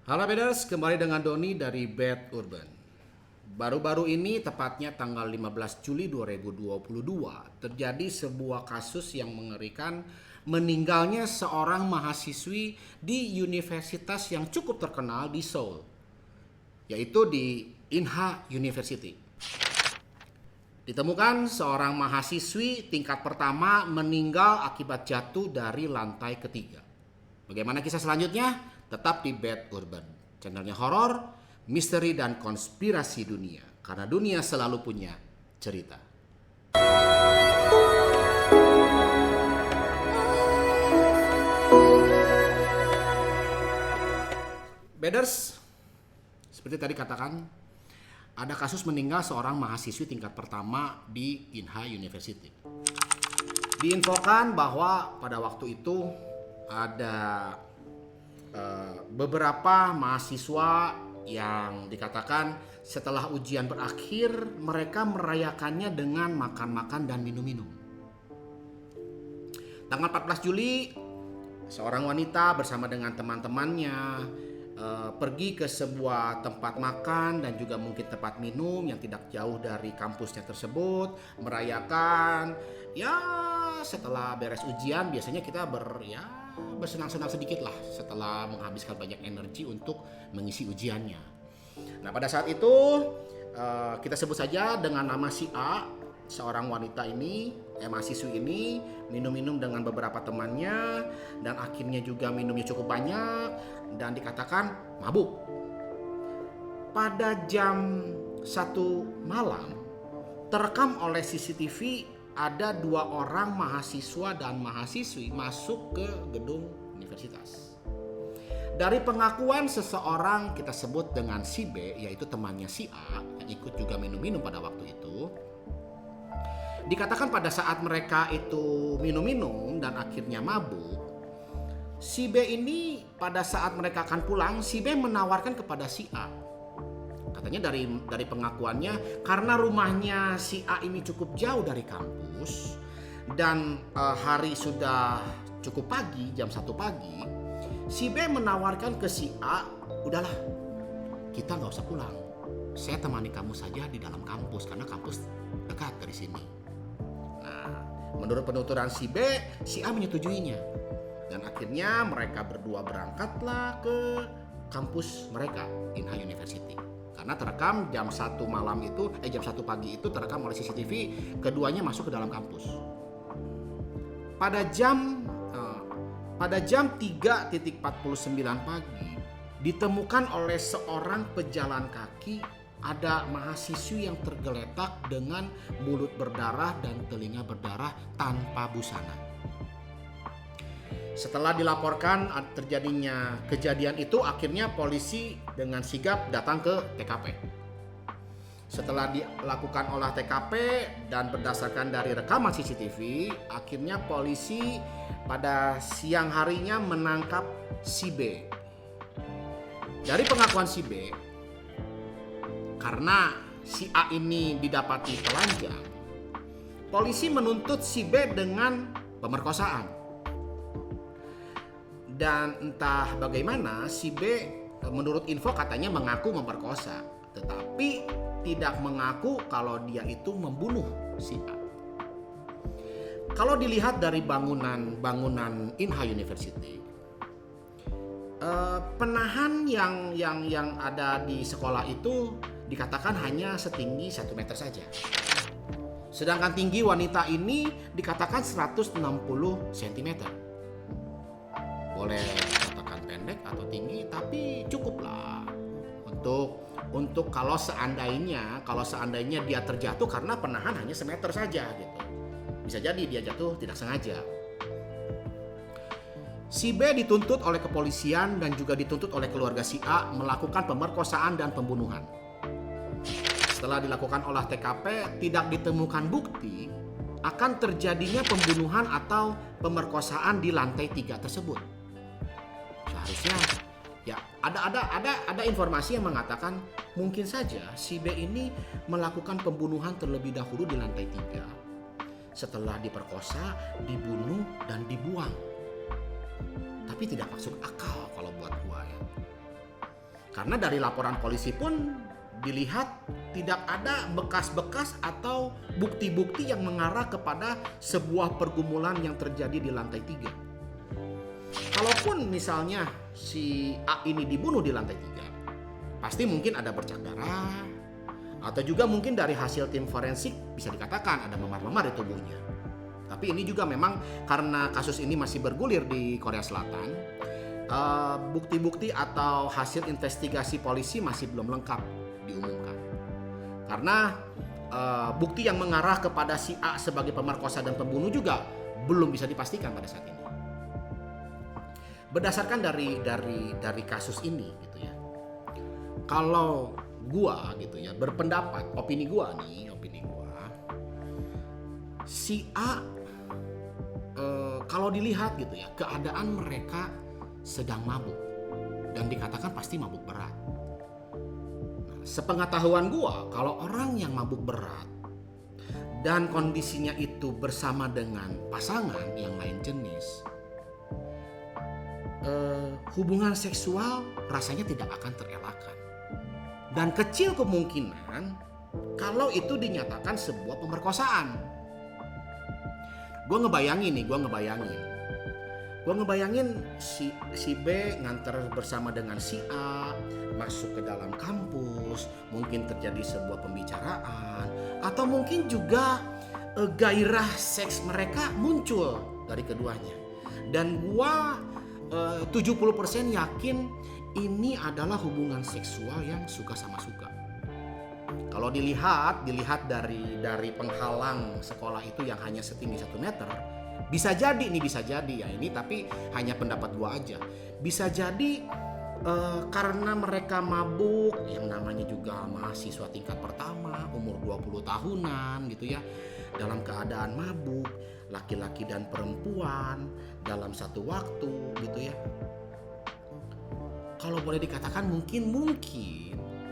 Halo Beders, kembali dengan Doni dari Bad Urban. Baru-baru ini, tepatnya tanggal 15 Juli 2022, terjadi sebuah kasus yang mengerikan, meninggalnya seorang mahasiswi di universitas yang cukup terkenal di Seoul, yaitu di Inha University. Ditemukan seorang mahasiswi tingkat pertama meninggal akibat jatuh dari lantai ketiga. Bagaimana kisah selanjutnya? Tetap di Bad Urban, channelnya horor, misteri, dan konspirasi dunia. Karena dunia selalu punya cerita. Beders, seperti tadi katakan, ada kasus meninggal seorang mahasiswi tingkat pertama di Inha University. Diinfokan bahwa pada waktu itu ada beberapa mahasiswa yang dikatakan setelah ujian berakhir mereka merayakannya dengan makan-makan dan minum-minum. Tanggal 14 Juli seorang wanita bersama dengan teman-temannya pergi ke sebuah tempat makan dan juga mungkin tempat minum yang tidak jauh dari kampusnya tersebut, merayakan. Ya, setelah beres ujian biasanya kita bersenang-senang sedikit lah setelah menghabiskan banyak energi untuk mengisi ujiannya. Nah, pada saat itu kita sebut saja dengan nama si A, seorang wanita ini, mahasiswi ini minum-minum dengan beberapa temannya dan akhirnya juga minumnya cukup banyak dan dikatakan mabuk. Pada jam 1 malam terekam oleh CCTV ada 2 orang mahasiswa dan mahasiswi masuk ke gedung universitas. Dari pengakuan seseorang kita sebut dengan si B, yaitu temannya si A yang ikut juga minum-minum pada waktu itu, dikatakan pada saat mereka itu minum-minum dan akhirnya mabuk, si B ini pada saat mereka akan pulang, si B menawarkan kepada si A. Katanya dari pengakuannya, karena rumahnya si A ini cukup jauh dari kampus dan hari sudah cukup pagi, jam 1 pagi, si B menawarkan ke si A, udahlah kita gak usah pulang, saya temani kamu saja di dalam kampus karena kampus dekat dari sini. Nah, menurut penuturan si B, si A menyetujuinya dan akhirnya mereka berdua berangkatlah ke kampus mereka, Inha University. Karena terekam jam 1 malam itu, jam 1 pagi itu terekam oleh CCTV, keduanya masuk ke dalam kampus. Pada jam 3.49 pagi ditemukan oleh seorang pejalan kaki ada mahasiswi yang tergeletak dengan mulut berdarah dan telinga berdarah tanpa busana. Setelah dilaporkan terjadinya kejadian itu, akhirnya polisi dengan sigap datang ke TKP. Setelah dilakukan olah TKP dan berdasarkan dari rekaman CCTV, akhirnya polisi pada siang harinya menangkap si B. Dari pengakuan si B, karena si A ini didapati telanjang, polisi menuntut si B dengan pemerkosaan. Dan entah bagaimana si B menurut info katanya mengaku memperkosa, tetapi tidak mengaku kalau dia itu membunuh si A. Kalau dilihat dari bangunan Inha University, penahan yang ada di sekolah itu dikatakan hanya setinggi 1 meter saja. Sedangkan tinggi wanita ini dikatakan 160 cm. Boleh katakan pendek atau tinggi, tapi cukuplah untuk kalau seandainya dia terjatuh karena penahan hanya semeter saja gitu. Bisa jadi dia jatuh tidak sengaja. Si B dituntut oleh kepolisian dan juga dituntut oleh keluarga si A melakukan pemerkosaan dan pembunuhan. Setelah dilakukan olah TKP, tidak ditemukan bukti akan terjadinya pembunuhan atau pemerkosaan di lantai 3 tersebut. Seharusnya ya ada informasi yang mengatakan mungkin saja si B ini melakukan pembunuhan terlebih dahulu di lantai 3. Setelah diperkosa, dibunuh dan dibuang. Tapi tidak masuk akal kalau buat gua ya. Karena dari laporan polisi pun dilihat tidak ada bekas-bekas atau bukti-bukti yang mengarah kepada sebuah pergumulan yang terjadi di lantai 3. Kalaupun misalnya si A ini dibunuh di lantai 3, pasti mungkin ada bercak darah, atau juga mungkin dari hasil tim forensik bisa dikatakan ada memar-memar di tubuhnya. Tapi ini juga memang karena kasus ini masih bergulir di Korea Selatan, bukti-bukti atau hasil investigasi polisi masih belum lengkap diumumkan. Karena bukti yang mengarah kepada si A sebagai pemerkosa dan pembunuh juga belum bisa dipastikan pada saat ini. Berdasarkan dari kasus ini gitu ya. Kalau gua gitu ya berpendapat, opini gua, si A kalau dilihat gitu ya, keadaan mereka sedang mabuk dan dikatakan pasti mabuk berat. Nah, sepengetahuan gua, kalau orang yang mabuk berat dan kondisinya itu bersama dengan pasangan yang lain jenis, hubungan seksual rasanya tidak akan terelakkan. Dan kecil kemungkinan kalau itu dinyatakan sebuah pemerkosaan. Gue ngebayangin si B nganter bersama dengan si A masuk ke dalam kampus, mungkin terjadi sebuah pembicaraan, atau mungkin juga gairah seks mereka muncul dari keduanya. Dan gue 70% yakin ini adalah hubungan seksual yang suka sama suka. Kalau dilihat dari penghalang sekolah itu yang hanya setinggi 1 meter, bisa jadi ya ini, tapi hanya pendapat gua aja. Bisa jadi karena mereka mabuk, yang namanya juga mahasiswa tingkat pertama, umur 20 tahunan gitu ya, dalam keadaan mabuk, laki-laki dan perempuan dalam satu waktu gitu ya. Kalau boleh dikatakan mungkin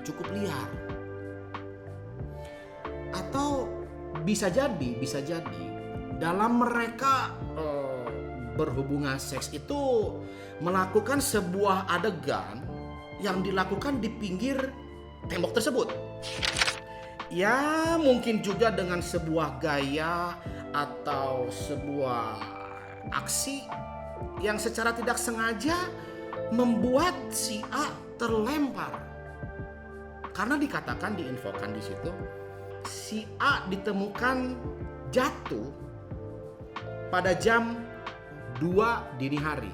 cukup liar. Atau bisa jadi dalam mereka berhubungan seks itu melakukan sebuah adegan yang dilakukan di pinggir tembok tersebut. Ya mungkin juga dengan sebuah gaya atau sebuah aksi yang secara tidak sengaja membuat si A terlempar. Karena dikatakan, diinfokan di situ, si A ditemukan jatuh pada jam 2 dini hari.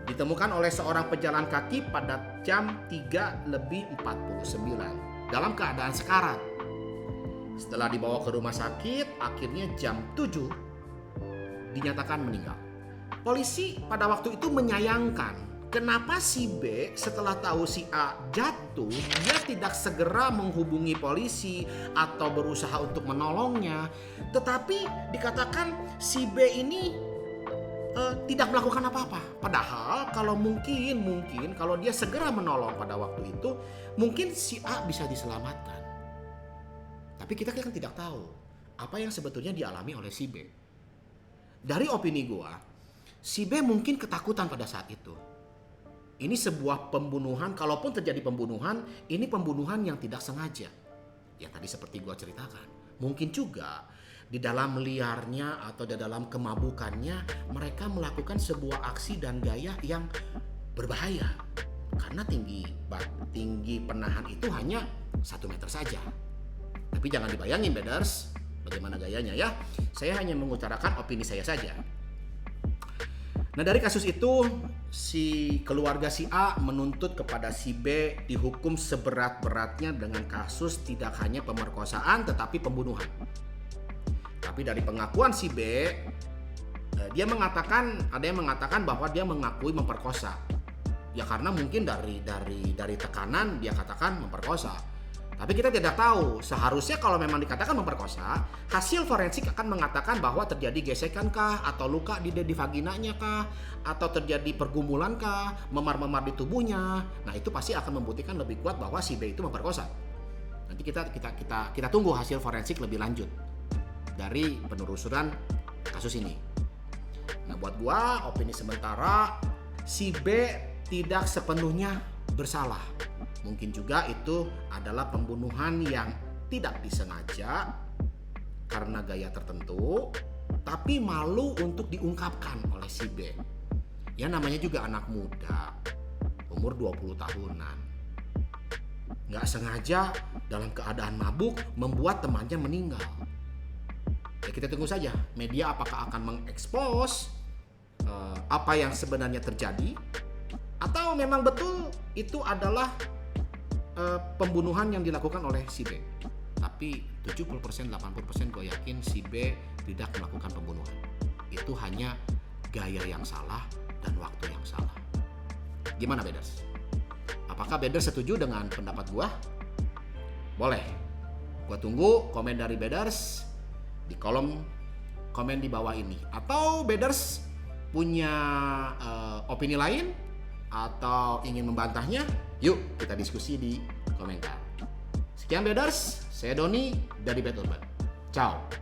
Ditemukan oleh seorang pejalan kaki pada jam 3:49 dalam keadaan sekarat. Setelah dibawa ke rumah sakit, akhirnya jam 7 dinyatakan meninggal. Polisi pada waktu itu menyayangkan kenapa si B setelah tahu si A jatuh, dia tidak segera menghubungi polisi atau berusaha untuk menolongnya. Tetapi dikatakan si B ini tidak melakukan apa-apa. Padahal kalau mungkin kalau dia segera menolong pada waktu itu, mungkin si A bisa diselamatkan. Tapi kita kan tidak tahu apa yang sebetulnya dialami oleh si B. Dari opini gua, si B mungkin ketakutan pada saat itu. Ini sebuah pembunuhan, kalaupun terjadi pembunuhan, ini pembunuhan yang tidak sengaja. Ya tadi seperti gua ceritakan. Mungkin juga di dalam liarnya atau di dalam kemabukannya mereka melakukan sebuah aksi dan gaya yang berbahaya. Karena tinggi penahan itu hanya 1 meter saja. Tapi jangan dibayangin beders, bagaimana gayanya ya. Saya hanya mengutarakan opini saya saja. Nah dari kasus itu, si keluarga si A menuntut kepada si B dihukum seberat-beratnya dengan kasus tidak hanya pemerkosaan tetapi pembunuhan. Tapi dari pengakuan si B, dia mengatakan, ada yang mengatakan bahwa dia mengakui memperkosa. Ya karena mungkin dari tekanan dia katakan memperkosa. Tapi kita tidak tahu, seharusnya kalau memang dikatakan memperkosa, hasil forensik akan mengatakan bahwa terjadi gesekan kah, atau luka di vaginanya kah, atau terjadi pergumulan kah, memar-memar di tubuhnya. Nah itu pasti akan membuktikan lebih kuat bahwa si B itu memperkosa. Nanti kita tunggu hasil forensik lebih lanjut dari penelusuran kasus ini. Nah buat gua, opini sementara, si B tidak sepenuhnya bersalah. Mungkin juga itu adalah pembunuhan yang tidak disengaja karena gaya tertentu, tapi malu untuk diungkapkan oleh si B. Ya namanya juga anak muda, umur 20 tahunan. Nggak sengaja dalam keadaan mabuk membuat temannya meninggal. Ya kita tunggu saja media apakah akan mengekspos apa yang sebenarnya terjadi, atau memang betul itu adalah pembunuhan yang dilakukan oleh si B. Tapi 70%, 80% gue yakin si B tidak melakukan pembunuhan. Itu hanya gaya yang salah dan waktu yang salah. Gimana Beders? Apakah Beders setuju dengan pendapat gue? Boleh. Gue tunggu komen dari Beders di kolom komen di bawah ini. Atau Beders punya opini lain atau ingin membantahnya? Yuk kita diskusi di komentar. Sekian Beders, saya Doni dari Bed Urban. Ciao.